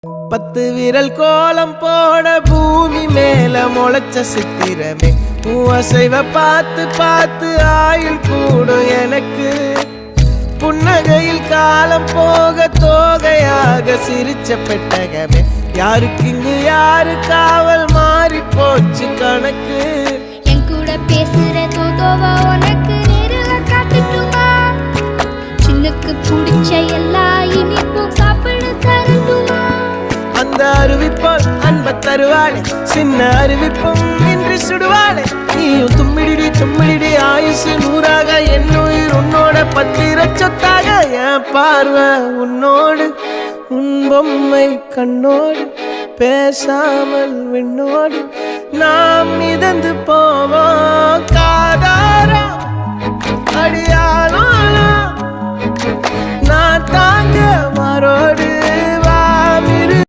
10 விரல் கோலம் போட பூமி மேல முளைச்ச சித்திரமே அசைவ பார்த்து பார்த்து ஆயுள் கூடும் எனக்கு புன்னகையில் காலம் போக தோகையாக சிரிச்ச பெட்டகமே யாருக்கு இங்கு யாரு காவல் மாறி போச்சு கணக்கு என் கூட பேசுற தோதோவா உனக்கு நேரில் காட்டுட்டுமா சின்னக்கு பிடிச்ச எல்லா இனிப்பும் சாப்பிட தரட்டுமா அந்த அறிவிப்பால் அன்ப தருவாளே சின்ன அறிவிப்பும் இன்று சுடுவாளே நீயும் தும்மிடி ஆயுசு 100ஆக என் உயிர் உன்னோட 10 சொத்தாக என் பார்வை உன்னோடு உன் பொம்மை கண்ணோடு பேசாமல் விண்ணோடு நாம் மிதந்து போவோம் காதாரா அடியானோ நான் தாங்க மாறோடு